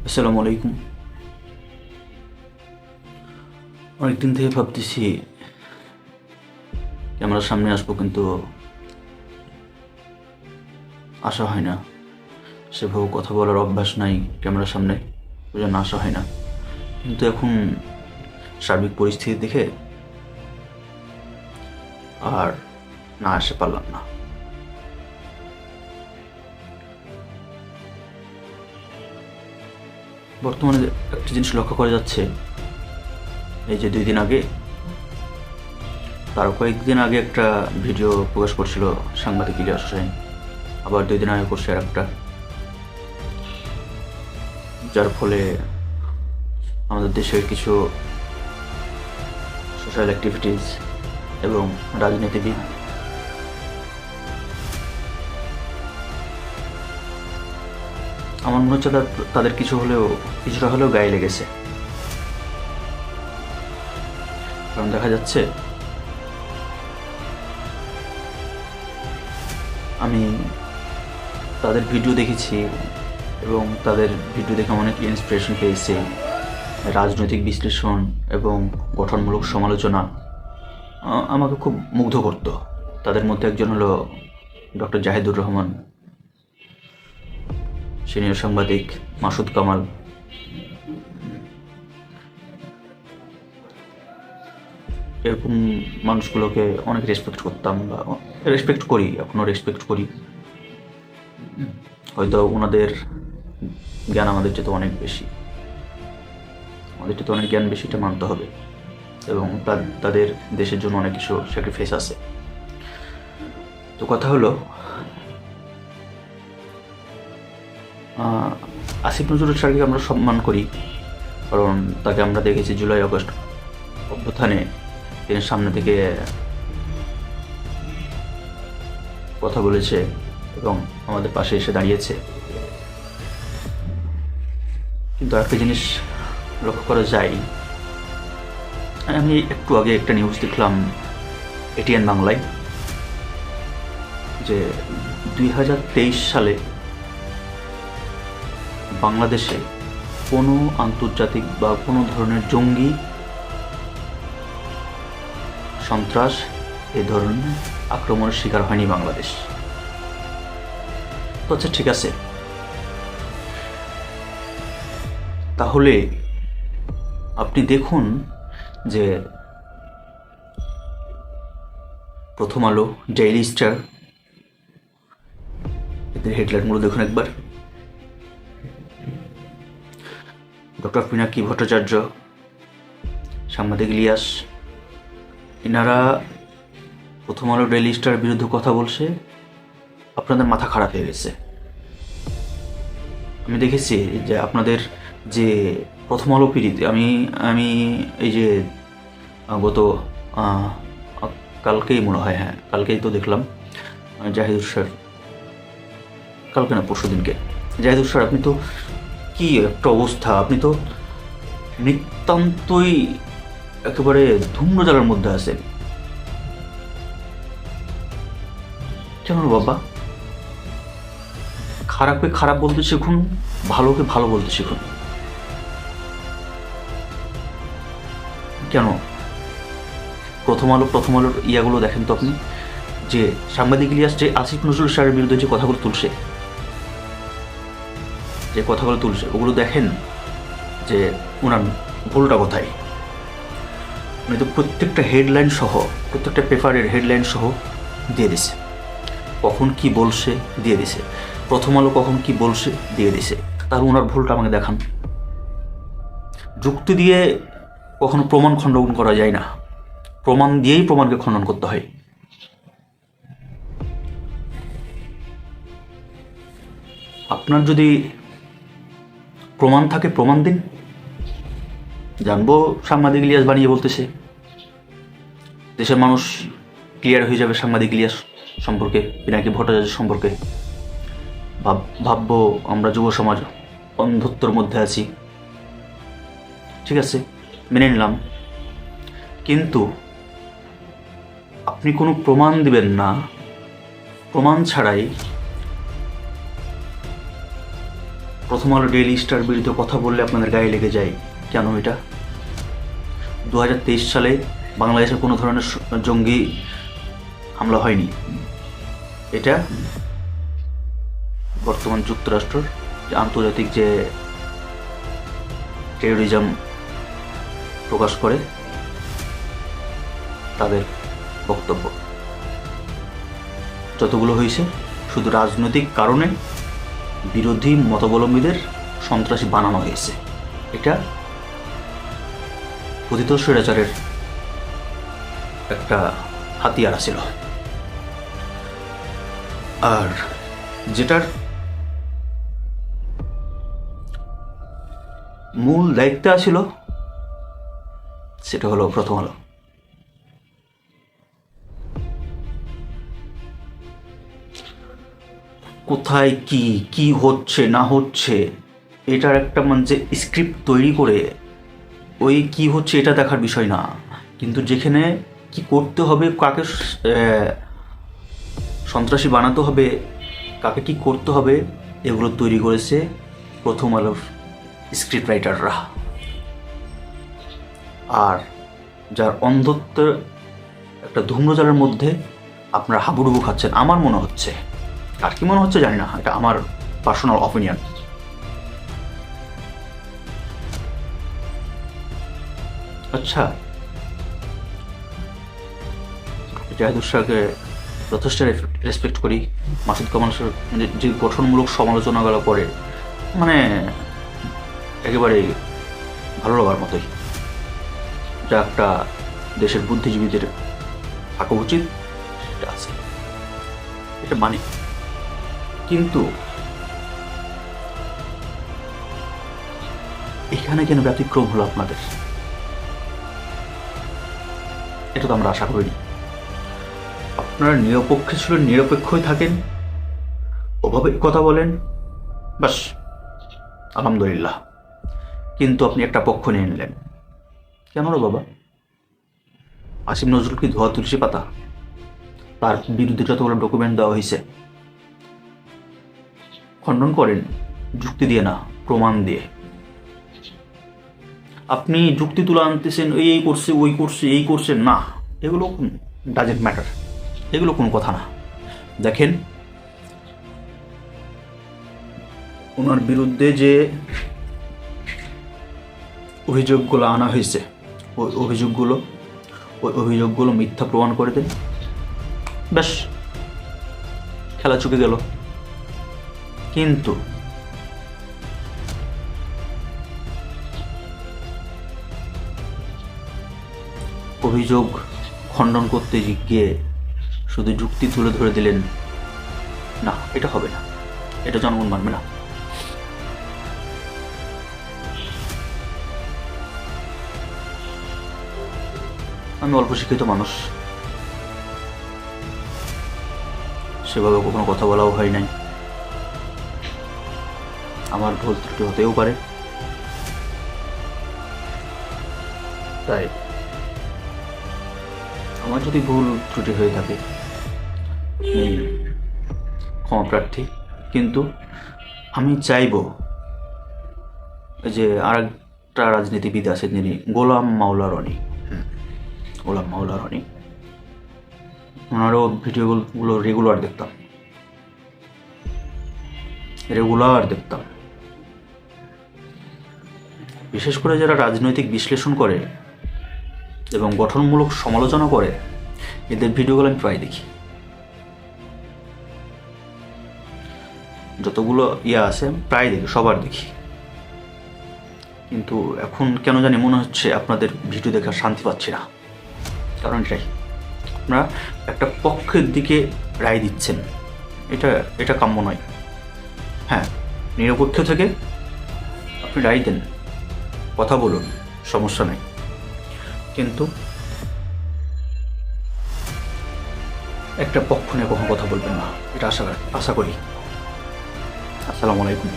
আসসালামু আলাইকুম। অনেকদিন থেকে ভাবতেছি ক্যামেরার সামনে আসবো, কিন্তু আসা হয় না। সেভাবে কথা বলার অভ্যাস নাই ক্যামেরার সামনে, ওই জন্য আসা হয় না। কিন্তু এখন সার্বিক পরিস্থিতি দেখে আর না আসতে পারলাম না। বর্তমানে একটা জিনিস লক্ষ্য করা যাচ্ছে, এই যে 2 দিন আগে, তার কয়েকদিন আগে একটা ভিডিও প্রকাশ করছিল সাংবাদিক ইলিয়াস হোসেন, আবার 2 দিন আগে করছে আর একটা, যার ফলে আমাদের দেশের কিছু সোশ্যাল অ্যাক্টিভিটিস এবং রাজনীতিবিদ আমার মনে হচ্ছে তাদের কিছুটা হলেও গায়ে লেগেছে। কারণ দেখা যাচ্ছে আমি তাদের ভিডিও দেখেছি এবং তাদের ভিডিও দেখে অনেক ইন্সপিরেশন পেয়েছি। রাজনৈতিক বিশ্লেষণ এবং গঠনমূলক সমালোচনা আমাকে খুব মুগ্ধ করত। তাদের মধ্যে একজন হলো ডক্টর জাহিদুর রহমান, সিনিয়র সাংবাদিক মাসুদ কামাল। এরকম মানুষগুলোকে অনেক রেসপেক্ট করতাম, বা রেসপেক্ট করি, এখনও রেসপেক্ট করি। হয়তো ওনাদের জ্ঞান আমাদের চেয়ে অনেক বেশি, আমাদের চেয়ে অনেক জ্ঞান বেশিটা মানতে হবে, এবং তাদের দেশের জন্য অনেক কিছু স্যাক্রিফাইস আছে। তো কথা হলো, আসিফ নজরুল স্যারকে আমরা সম্মান করি, কারণ তাকে আমরা দেখেছি জুলাই আগস্ট অভ্যুত্থানে তিনি সামনে থেকে কথা বলেছে এবং আমাদের পাশে এসে দাঁড়িয়েছে। কিন্তু একটা জিনিস লক্ষ্য করা যায়, আমি একটু আগে একটা নিউজ দেখলাম এটিএন বাংলায়, যে 2023 সালে বাংলাদেশে কোনো আন্তর্জাতিক বা কোনো ধরনের জঙ্গি সন্ত্রাস এই ধরনের আক্রমণের শিকার হয়নি বাংলাদেশ। তো আচ্ছা, ঠিক আছে, তাহলে আপনি দেখুন যে প্রথম আলো, ডেইলি স্টার, এদের হেডলাইনগুলো দেখুন একবার। ডক্টর পিনাকি ভট্টাচার্য, সাংবাদিক ইলিয়াস, এনারা প্রথম আলো, ডেইলি স্টারের বিরুদ্ধে কথা বলছে, আপনাদের মাথা খারাপ হয়ে গেছে। আমি দেখেছি যে আপনাদের যে প্রথম আলো পিড়িতে, আমি এই যে গত কালকেই মনে হয়, হ্যাঁ কালকেই তো দেখলাম জাহিদুর স্যার, কালকে না পরশু দিনকে, জাহিদুর স্যার আপনি তো কি একটা অবস্থা, আপনি তো নিতান্তই একেবারে ধূম্রজালের মধ্যে আছেন। কেন বাবা? খারাপকে খারাপ বলতে শিখুন, ভালোকে ভালো বলতে শিখুন। কেন প্রথম আলোর ইয়াগুলো দেখেন তো আপনি, যে সাংবাদিক ইলিয়াস যে আসিফ নজরুল স্যারের বিরুদ্ধে যে কথাগুলো তুলছে ওগুলো দেখেন যে ওনার ভুলটা কোথায়। উনি তো প্রত্যেকটা হেডলাইন সহ, প্রত্যেকটা পেপারের হেডলাইন সহ দিয়ে দিছে, কখন কি বলছে দিয়ে দিছে, প্রথম আলো কখন কি বলছে দিয়ে দিছে। তাহলে ওনার ভুলটা আমাকে দেখান। যুক্তি দিয়ে কখনো প্রমাণ খণ্ডন করা যায় না, প্রমাণ দিয়েই প্রমাণকে খণ্ডন করতে হয়। আপনার যদি প্রমাণ থাকে প্রমাণ দিন, জানবো সাংবাদিক ইলিয়াস বানিয়ে বলতেছে, দেশের মানুষ ক্লিয়ার হয়ে যাবে সাংবাদিক ইলিয়াস সম্পর্কে, পিনাকি ভট্টাচার্য সম্পর্কে। ভাববো আমরা যুব সমাজ অন্ধত্বর মধ্যে আছি, ঠিক আছে মেনে নিলাম, কিন্তু আপনি কোনো প্রমাণ দিবেন না, প্রমাণ ছাড়াই প্রথম আলো ডেইলি স্টার বিরুদ্ধে কথা বললে আপনাদের গায়ে লেগে যায় কেন? এটা 2023 সালে বাংলাদেশে কোনো ধরনের জঙ্গি হামলা হয়নি। এটা বর্তমান যুক্তরাষ্ট্রের যে আন্তর্জাতিক যে টেরোরিজম প্রকাশ করে তাদের বক্তব্য। যতগুলো হয়েছে শুধু রাজনৈতিক কারণে বিরোধী মতাবলম্বীদের সন্ত্রাসী বানানো হয়েছে। এটা কথিত স্বৈরাচারের একটা হাতিয়ার ছিল। আর যেটার মূল দায়িত্ব ছিল সেটা হলো প্রথম আলো। কোথায় কি কি হচ্ছে না হচ্ছে এটার একটা মানে স্ক্রিপ্ট তৈরি করে ওই কি হচ্ছে এটা দেখার বিষয় না, কিন্তু যেখানে কি করতে হবে, কাকে সন্ত্রাসী বানাতে হবে, কাকে কি করতে হবে, এগুলো তৈরি করেছে প্রথম আলোর স্ক্রিপ্ট রাইটাররা। আর যার অন্ধত্ব একটা ধূম্রজালের মধ্যে আপনারা হাবুডুবু খাচ্ছেন আমার মনে হচ্ছে। আর কি মনে হচ্ছে জানি না, এটা আমার পার্সোনাল অপিনিয়ন। আচ্ছা, জাহিদুর শাহকে যথেষ্ট রেসপেক্ট করি। মাসুদ কামাল যে গঠনমূলক সমালোচনাগুলো করে মানে একেবারেই ভালো লাগার মতোই, যা একটা দেশের বুদ্ধিজীবীদের থাকা উচিত সেটা আছে, এটা মানি। কিন্তু এখানে কেন ব্যতিক্রম হলো আপনাদের? এটা তো আমরা আশা করিনি। আপনারা নিরপেক্ষ ছিল, নিরপেক্ষই থাকেন, ওভাবে কথা বলেন, বাস আলহামদুলিল্লাহ। কিন্তু আপনি একটা পক্ষ নিয়ে নিলেন কেন রে বাবা? আসিফ নজরুল কি ধোয়া তুলসী পাতা? তার বিরুদ্ধে যতগুলো ডকুমেন্ট দেওয়া হয়েছে খণ্ডন করেন যুক্তি দিয়ে না, প্রমাণ দিয়ে। আপনি যুক্তি তুলে আনতেছেন, এই করছে, ওই করছে, এই করছে না, এগুলো ডাজেন্ট ম্যাটার, এগুলো কোনো কথা না। দেখেন, ওনার বিরুদ্ধে যে অভিযোগগুলো আনা হয়েছে ওই অভিযোগগুলো মিথ্যা প্রমাণ করে দেন, ব্যাস খেলা চুকে গেল। কিন্তু অভিযোগ খণ্ডন করতে গিয়ে শুধু যুক্তি তুলে ধরে দিলেন না, এটা হবে না, এটা জনগণ মানবে না। আমি অল্প শিক্ষিত মানুষ, সেভাবে কখনো কথা বলাও হয় নাই, আমার ভুল ত্রুটি হতেও পারে। তাই আমার যদি ভুল ত্রুটি হয়ে থাকে ক্ষমা প্রার্থী। কিন্তু আমি চাইব যে আর একটা রাজনীতিবিদ আছে যিনি গোলাম মাওলা রনি, ওনারও ভিডিওগুলো রেগুলার দেখতাম। বিশেষ করে যারা রাজনৈতিক বিশ্লেষণ করে এবং গঠনমূলক সমালোচনা করে এদের ভিডিওগুলো আমি প্রায় দেখি। যতগুলো আছে প্রায় দেখি, সবার দেখি। কিন্তু এখন কেন জানি মনে হচ্ছে আপনাদের ভিডিও দেখে শান্তি পাচ্ছি না। কারণ এটাই, আপনারা একটা পক্ষের দিকে রায় দিচ্ছেন, এটা কাম্য নয়। হ্যাঁ, নিরপেক্ষ থেকে আপনি রায় দেন, কথা বলুন, সমস্যা নেই, কিন্তু একটা পক্ষ নিয়ে কখনো কথা বলবেন না, এটা আশা করি। আসসালামু আলাইকুম।